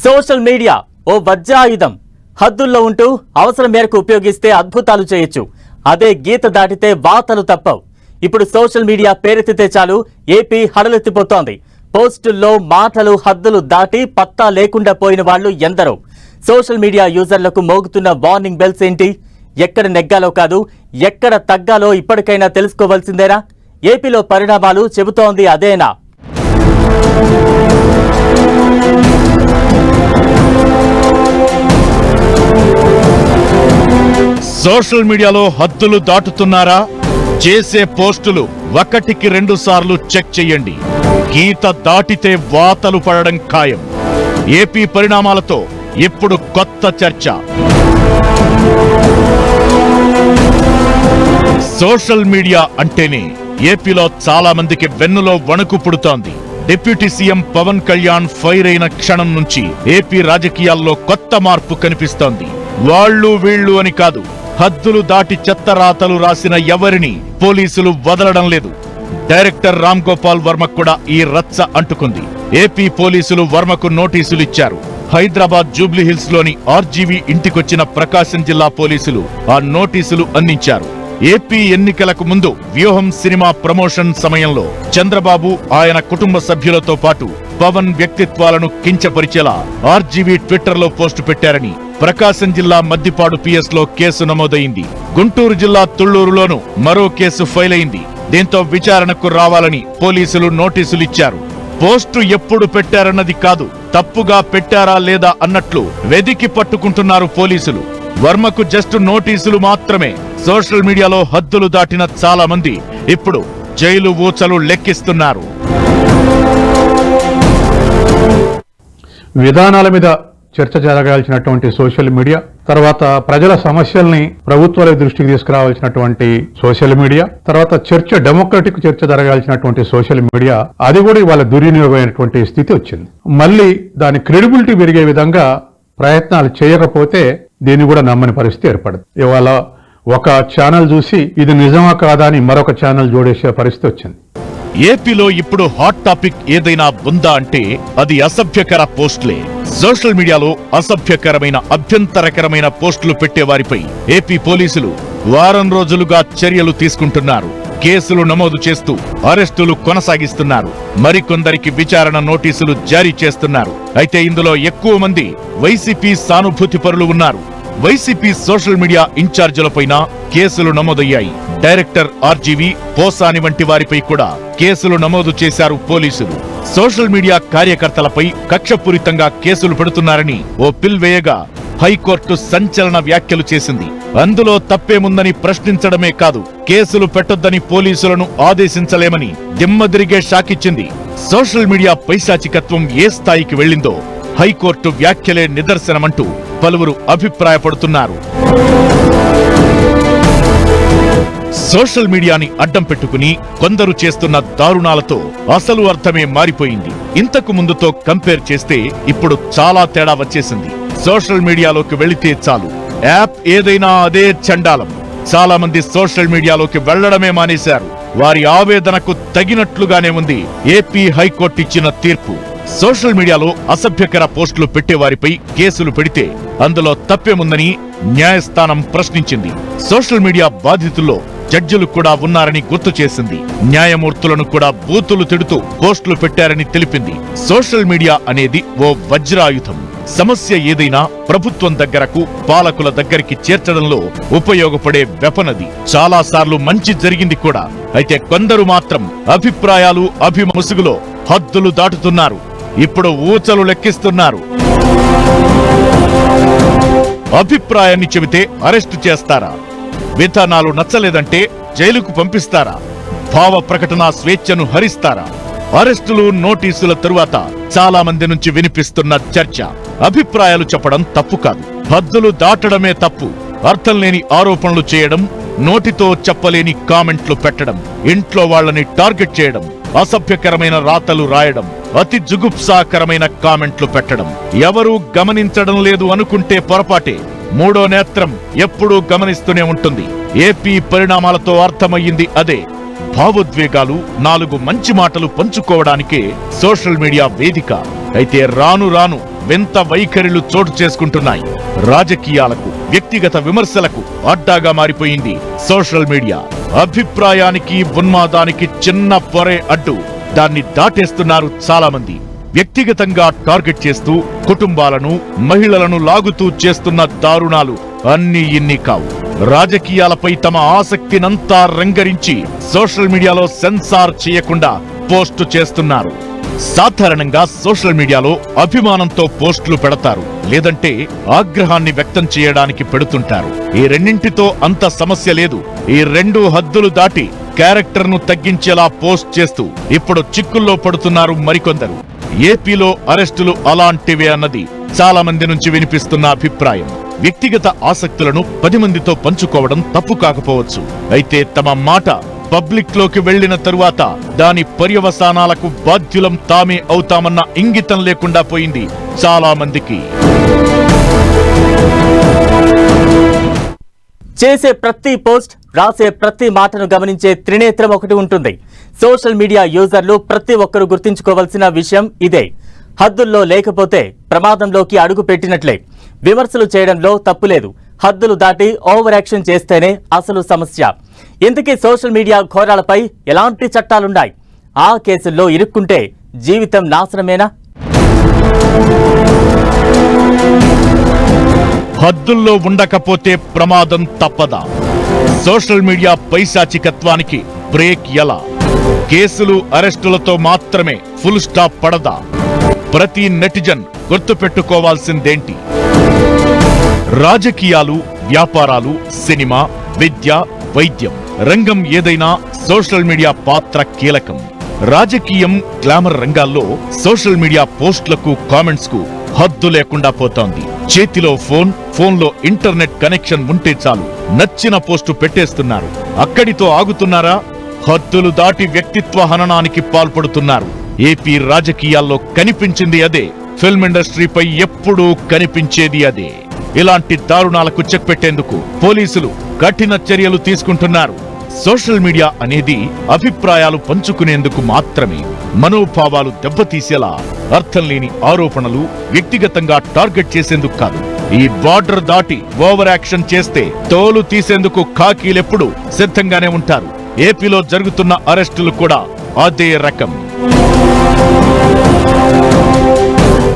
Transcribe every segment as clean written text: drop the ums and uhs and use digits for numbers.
Social media ఓ వజ్రాయుధం. హద్దుల్లో ఉంటూ అవసరం మేరకు ఉపయోగిస్తే అద్భుతాలు చేయొచ్చు. అదే గీత దాటితే వాతలు తప్పవు. ఇప్పుడు సోషల్ మీడియా పేరెత్తితే చాలు ఏపీ హడలెత్తిపోతోంది. పోస్టుల్లో మాటలు హద్దులు దాటి పత్తా లేకుండా పోయిన వాళ్ళు ఎందరో. సోషల్ మీడియా యూజర్లకు మోగుతున్న వార్నింగ్ బెల్స్ ఏంటి? ఎక్కడ నెగ్గాలో కాదు, ఎక్కడ తగ్గాలో ఇప్పటికైనా తెలుసుకోవాల్సిందేనా? ఏపీలో పరిణామాలు చెబుతోంది అదేనా? సోషల్ మీడియాలో హద్దులు దాటుతున్నారా? చేసే పోస్టులు ఒకటికి 2 సార్లు చెక్ చేయండి. గీత దాటితే వాతలు పడడం ఖాయం. ఏపీ పరిణామాలతో ఇప్పుడు కొత్త చర్చ. సోషల్ మీడియా అంటేనే ఏపీలో చాలా మందికి వెన్నులో వణుకు పుడుతోంది. Deputy CM Pawan Kalyan fire అయిన క్షణం నుంచి ఏపీ రాజకీయాల్లో కొత్త మార్పు కనిపిస్తోంది. వాళ్ళు వీళ్ళు అని కాదు, హద్దులు దాటి చెత్తరాతలు రాసిన ఎవరిని పోలీసులు వదలడం లేదు. డైరెక్టర్ రామ్ గోపాల్ వర్మకు కూడా ఈ రచ్చ అంటుకుంది. ఏపీ పోలీసులు వర్మకు నోటీసులు ఇచ్చారు. హైదరాబాద్ జూబ్లీహిల్స్ లోని ఆర్జీవీ ఇంటికొచ్చిన ప్రకాశం జిల్లా పోలీసులు ఆ నోటీసులు అందించారు. ఏపీ ఎన్నికలకు ముందు వ్యూహం సినిమా ప్రమోషన్ సమయంలో చంద్రబాబు ఆయన కుటుంబ సభ్యులతో పాటు పవన్ వ్యక్తిత్వాలను కించపరిచేలా ఆర్జీవీ ట్విట్టర్లో పోస్టు పెట్టారని ప్రకాశం జిల్లా మద్దిపాడు పిఎస్ లో కేసు నమోదైంది. గుంటూరు జిల్లా తుళ్లూరులోనూ మరో కేసు ఫైల్ అయింది. దీంతో విచారణకు రావాలని పోలీసులు నోటీసులు ఇచ్చారు. పోస్టు ఎప్పుడు పెట్టారన్నది కాదు, తప్పుగా పెట్టారా లేదా అన్నట్లు వెదికి పట్టుకుంటున్నారు పోలీసులు. వర్మకు జస్ట్ నోటీసులు మాత్రమే. సోషల్ మీడియాలో హద్దులు దాటిన చాలా మంది ఇప్పుడు జైలు ఊచలు లెక్కిస్తున్నారు. విధానాల మీద చర్చ జరగాల్సినటువంటి సోషల్ మీడియా, తర్వాత ప్రజల సమస్యల్ని ప్రభుత్వాల దృష్టికి తీసుకురావాల్సినటువంటి సోషల్ మీడియా, తర్వాత డెమోక్రటిక్ చర్చ జరగాల్సినటువంటి సోషల్ మీడియా, అది కూడా ఇవాళ దుర్వినియోగమైనటువంటి స్థితి వచ్చింది. మళ్ళీ దాని క్రెడిబిలిటీ పెరిగే విధంగా ప్రయత్నాలు చేయకపోతే దీన్ని కూడా నమ్మని పరిస్థితి ఏర్పడింది. ఇవాళ ఒక ఛానల్ చూసి ఇది నిజమా కాదా అని మరొక ఛానల్ జోడేసే పరిస్థితి వచ్చింది. ఏపీలో ఇప్పుడు హాట్ టాపిక్ ఏదైనా ఉందా అంటే అది అసభ్యకర పోస్టులే. సోషల్ మీడియాలో అసభ్యకరమైన, అభ్యంతరకరమైన పోస్టులు పెట్టేవారిపై ఏపీ పోలీసులు వారం రోజులుగా చర్యలు తీసుకుంటున్నారు. కేసులు నమోదు చేస్తూ అరెస్టులు కొనసాగిస్తున్నారు. మరికొందరికి విచారణ నోటీసులు జారీ చేస్తున్నారు. అయితే ఇందులో ఎక్కువ మంది వైసీపీ సానుభూతి పరులు ఉన్నారు. వైసీపీ సోషల్ మీడియా ఇన్ఛార్జీలపైన కేసులు నమోదయ్యాయి. డైరెక్టర్ ఆర్జీవీ, పోసాని వంటి వారిపై కూడా కేసులు నమోదు చేశారు పోలీసులు. సోషల్ మీడియా కార్యకర్తలపై కక్షపూరితంగా కేసులు పెడుతున్నారని ఓ పిల్ వేయగా హైకోర్టు సంచలన వ్యాఖ్యలు చేసింది. అందులో తప్పేముందని ప్రశ్నించడమే కాదు, కేసులు పెట్టొద్దని పోలీసులను ఆదేశించలేమని దిమ్మదిరిగే షాకిచ్చింది. సోషల్ మీడియా పైశాచికత్వం ఏ స్థాయికి వెళ్లిందో హైకోర్టు వ్యాఖ్యలే నిదర్శనమంటూ పలువురు అభిప్రాయపడుతున్నారు. సోషల్ మీడియాని అడ్డం పెట్టుకుని కొందరు చేస్తున్న దారుణాలతో అసలు అర్థమే మారిపోయింది. ఇంతకు ముందుతో కంపేర్ చేస్తే ఇప్పుడు చాలా తేడా వచ్చేసింది. సోషల్ మీడియాలోకి వెళితే చాలు, యాప్ ఏదైనా అదే చండాలం. చాలా మంది సోషల్ మీడియాలోకి వెళ్లడమే మానేశారు. వారి ఆవేదనకు తగినట్లుగానే ఉంది ఏపీ హైకోర్టు ఇచ్చిన తీర్పు. సోషల్ మీడియాలో అసభ్యకర పోస్టులు పెట్టేవారిపై కేసులు పెడితే అందులో తప్పేముందని న్యాయస్థానం ప్రశ్నించింది. సోషల్ మీడియా బాధితుల్లో జడ్జిలు కూడా ఉన్నారని గుర్తు చేసింది. న్యాయమూర్తులను కూడా బూతులు తిడుతూ పోస్టులు పెట్టారని తెలిపింది. సోషల్ మీడియా అనేది ఓ వజ్రాయుధం. సమస్య ఏదైనా ప్రభుత్వం దగ్గరకు, పాలకుల దగ్గరికి చేర్చడంలో ఉపయోగపడే వెపనది. చాలా సార్లు మంచి జరిగింది కూడా. అయితే కొందరు మాత్రం అభిప్రాయాలు, అభిముసుగులో హద్దులు దాటుతున్నారు. ఇప్పుడు ఊచలు లెక్కిస్తున్నారు. అభిప్రాయాన్ని చెబితే అరెస్టు చేస్తారా? విధానాలు నచ్చలేదంటే జైలుకు పంపిస్తారా? భావ ప్రకటన స్వేచ్ఛను హరిస్తారా? అరెస్టులు, నోటీసుల తరువాత చాలా మంది నుంచి వినిపిస్తున్న చర్చ, అభిప్రాయాలు చెప్పడం తప్పు కాదు, హద్దులు దాటడమే తప్పు. అర్థం లేని ఆరోపణలు చేయడం, నోటితో చెప్పలేని కామెంట్లు పెట్టడం, ఇంట్లో వాళ్ళని టార్గెట్ చేయడం, అసభ్యకరమైన రాతలు రాయడం, అతి జుగుప్సాకరమైన కామెంట్లు పెట్టడం, ఎవరూ గమనించడం లేదు అనుకుంటే పొరపాటే. మూడో నేత్రం ఎప్పుడూ గమనిస్తూనే ఉంటుంది. ఏపీ పరిణామాలతో అర్థమయ్యింది అదే. భావోద్వేగాలు, 4 మంచి మాటలు పంచుకోవడానికే సోషల్ మీడియా వేదిక. అయితే రాను రాను వింత వైఖరిలు చోటు చేసుకుంటున్నాయి. రాజకీయాలకు, వ్యక్తిగత విమర్శలకు అడ్డాగా మారిపోయింది సోషల్ మీడియా. అభిప్రాయానికి, ఉన్మాదానికి చిన్న పొరే అడ్డు. దాన్ని దాటేస్తున్నారు చాలా మంది. వ్యక్తిగతంగా టార్గెట్ చేస్తూ కుటుంబాలను, మహిళలను లాగుతూ చేస్తున్న దారుణాలు అన్నీ ఇన్ని కావు. రాజకీయాలపై తమ ఆసక్తినంతా రంగరించి సోషల్ మీడియాలో సెన్సార్ చేయకుండా పోస్టు చేస్తున్నారు. సాధారణంగా సోషల్ మీడియాలో అభిమానంతో పోస్టులు పెడతారు, లేదంటే ఆగ్రహాన్ని వ్యక్తం చేయడానికి పెడుతుంటారు. ఈ రెండింటితో అంత సమస్య లేదు. ఈ రెండు హద్దులు దాటి క్యారెక్టర్ ను తగ్గించేలా పోస్ట్ చేస్తూ ఇప్పుడు చిక్కుల్లో పడుతున్నారు మరికొందరు. ఏపీలో అరెస్టులు అలాంటివే అన్నది చాలా మంది నుంచి వినిపిస్తున్న అభిప్రాయం. వ్యక్తిగత ఆసక్తులను 10 మందితో పంచుకోవడం తప్పు కాకపోవచ్చు. అయితే తమ మాట పబ్లిక్ లోకి వెళ్లిన తరువాత దాని పర్యవసానాలకు బాధ్యులం తామే అవుతామన్న ఇంగితం లేకుండా పోయింది చాలా మందికి. చేసే ప్రతి పోస్ట్, రాసే ప్రతి మాటను గమనించే త్రినేత్రం ఒకటి ఉంటుంది. సోషల్ మీడియా యూజర్లు ప్రతి ఒక్కరూ గుర్తుంచుకోవాల్సిన విషయం ఇదే. హద్దుల్లో లేకపోతే ప్రమాదంలోకి అడుగు పెట్టినట్లే. విమర్శలు చేయడంలో తప్పులేదు. హద్దులు దాటి ఓవర్ యాక్షన్ చేస్తేనే అసలు సమస్య. ఇందుకే సోషల్ మీడియా ఘోరాలపై ఎలాంటి చట్టాలున్నాయి? ఆ కేసుల్లో ఇరుక్కుంటే జీవితం నాశనమేనా? హద్దుల్లో ఉండకపోతే ప్రమాదం తప్పదా? సోషల్ మీడియా పైశాచికత్వానికి బ్రేక్ ఎలా? కేసులు, అరెస్టులతో మాత్రమే ఫుల్ స్టాప్ పడదా? ప్రతి నెటిజన్ గుర్తుపెట్టుకోవాల్సిందేంటి? రాజకీయాలు, వ్యాపారాలు, సినిమా, విద్య, వైద్యం, రంగం ఏదైనా సోషల్ మీడియా పాత్ర కీలకం. రాజకీయం, గ్లామర్ రంగాల్లో సోషల్ మీడియా పోస్టులకు, కామెంట్స్ కు హద్దు లేకుండా పోతోంది. చేతిలో ఫోన్లో ఇంటర్నెట్ కనెక్షన్ ఉంటే చాలు నచ్చిన పోస్టు పెట్టేస్తున్నారు. అక్కడితో ఆగుతున్నారా? హద్దులు దాటి వ్యక్తిత్వ హననానికి పాల్పడుతున్నారు. ఏపీ రాజకీయాల్లో కనిపించింది అదే. ఫిల్మ్ ఇండస్ట్రీపై ఎప్పుడూ కనిపించేది అదే. ఇలాంటి దారుణాలకు చెక్ పెట్టేందుకు పోలీసులు కఠిన చర్యలు తీసుకుంటున్నారు. సోషల్ మీడియా అనేది అభిప్రాయాలు పంచుకునేందుకు మాత్రమే. మనోభావాలు దెబ్బతీసేలా అర్థం లేని ఆరోపణలు వ్యక్తిగతంగా టార్గెట్ చేసేందుకు కాదు. ఈ బార్డర్ దాటి ఓవర్ యాక్షన్ చేస్తే తోలు తీసేందుకు ఖాకీలెప్పుడు సిద్ధంగానే ఉంటారు. ఏపీలో జరుగుతున్న అరెస్టులు కూడా అదే రకం.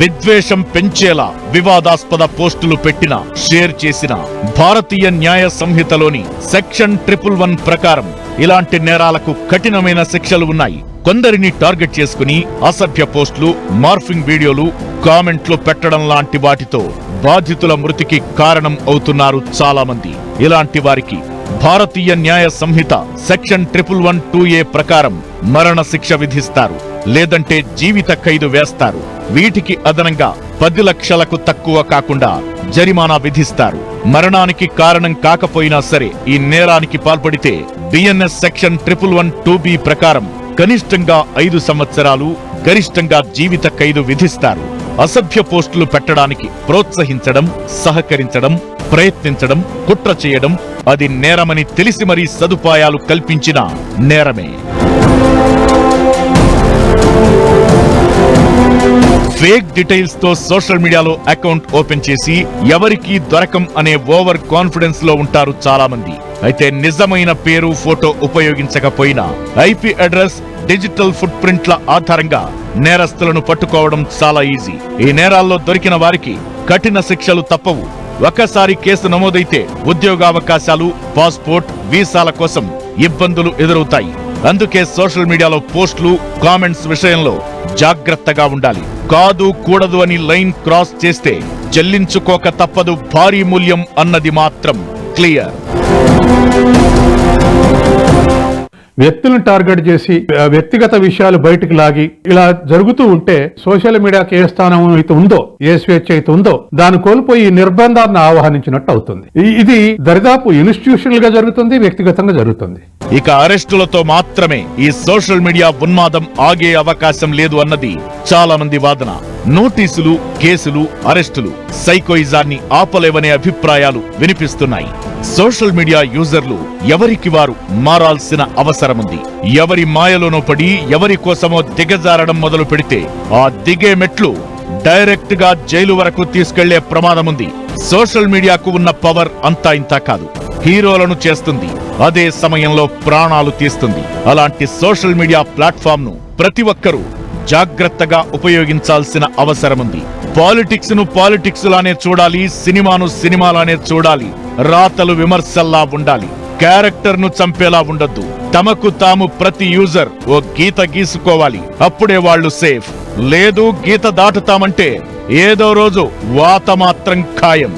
విద్వేషం పెంచేలా వివాదాస్పద పోస్టులు పెట్టిన, షేర్ చేసిన భారతీయ న్యాయ సంహితలోని సెక్షన్ 111 ప్రకారం ఇలాంటి నేరాలకు కఠినమైన శిక్షలు ఉన్నాయి. కొందరిని టార్గెట్ చేసుకుని అసభ్య పోస్టులు, మార్ఫింగ్ వీడియోలు, కామెంట్లు పెట్టడం లాంటి వాటితో బాధితుల మృతికి కారణం అవుతున్నారు చాలా మంది. ఇలాంటి వారికి భారతీయ న్యాయ సంహిత సెక్షన్ 111(2)(a) ప్రకారం మరణ శిక్ష విధిస్తారు, లేదంటే జీవిత ఖైదు వేస్తారు. వీటికి అదనంగా 10 లక్షలకు తక్కువ కాకుండా జరిమానా విధిస్తారు. మరణానికి కారణం కాకపోయినా సరే ఈ నేరానికి పాల్పడితే బిఎన్ఎస్ సెక్షన్ 111(2)(b) ప్రకారం కనిష్టంగా 5 సంవత్సరాలు, గరిష్టంగా జీవిత ఖైదు విధిస్తారు. అసభ్య పోస్టులు పెట్టడానికి ప్రోత్సహించడం, సహకరించడం, ప్రయత్నించడం, కుట్ర చేయడం అది నేరమని తెలిసి మరీ సదుపాయాలు కల్పించిన నేరమే. ఫేక్ డీటెయిల్స్ తో సోషల్ మీడియాలో అకౌంట్ ఓపెన్ చేసి ఎవరికీ దొరకం అనే ఓవర్ కాన్ఫిడెన్స్ లో ఉంటారు చాలా మంది. అయితే నిజమైన పేరు, ఫోటో ఉపయోగించకపోయినా ఐపీ అడ్రస్, డిజిటల్ ఫుట్ ప్రింట్ల ఆధారంగా నేరస్తులను పట్టుకోవడం చాలా ఈజీ. ఈ నేరాల్లో దొరికిన వారికి కఠిన శిక్షలు తప్పవు. ఒకసారి కేసు నమోదైతే ఉద్యోగావకాశాలు, పాస్పోర్ట్, వీసాల కోసం ఇబ్బందులు ఎదురవుతాయి. అందుకే సోషల్ మీడియాలో పోస్టులు, కామెంట్స్ విషయంలో జాగ్రత్తగా ఉండాలి. కాదు, కూడదు అని లైన్ క్రాస్ చేస్తే చెల్లించుకోక తప్పదు భారీ మూల్యం అన్నది మాత్రం క్లియర్. వ్యక్తులను టార్గెట్ చేసి వ్యక్తిగత విషయాలు బయటకు లాగి ఇలా జరుగుతూ ఉంటే సోషల్ మీడియాకి ఏ స్థానం అయితే ఉందో, ఏ స్వేచ్ఛ అయితే ఉందో దాన్ని కోల్పోయి నిర్బంధాన్ని ఆహ్వానించినట్టు అవుతుంది. ఇది దరిదాపు ఇన్స్టిట్యూషనల్ గా జరుగుతుంది, వ్యక్తిగతంగా జరుగుతుంది. ఇక అరెస్టులతో మాత్రమే ఈ సోషల్ మీడియా ఉన్మాదం ఆగే అవకాశం లేదు అన్నది చాలా మంది వాదన. నోటీసులు, కేసులు, అరెస్టులు సైకోయిజాన్ని ఆపలేవనే అభిప్రాయాలు వినిపిస్తున్నాయి. సోషల్ మీడియా యూజర్లు ఎవరికి వారు మారాల్సిన అవసరముంది. ఎవరి మాయలోనో పడి ఎవరి కోసమో దిగజారడం మొదలు పెడితే ఆ దిగే మెట్లు డైరెక్ట్ గా జైలు వరకు తీసుకెళ్లే ప్రమాదం ఉంది. సోషల్ మీడియాకు ఉన్న పవర్ అంతా ఇంతా కాదు. హీరోలను చేస్తుంది, అదే సమయంలో ప్రాణాలు తీస్తుంది. అలాంటి సోషల్ మీడియా ప్లాట్ఫామ్ ను ప్రతి ఒక్కరూ జాగ్రత్తగా ఉపయోగించాల్సిన అవసరముంది. పాలిటిక్స్ ను పాలిటిక్స్ లానే చూడాలి, సినిమాను సినిమాలానే చూడాలి. రాతలు విమర్శల్లా ఉండాలి, క్యారెక్టర్ ను చంపేలా ఉండొద్దు. తమకు తాము ప్రతి యూజర్ ఓ గీత గీసుకోవాలి. అప్పుడే వాళ్ళు సేఫ్. లేదు గీత దాటుతామంటే ఏదో రోజు వాత మాత్రం ఖాయం.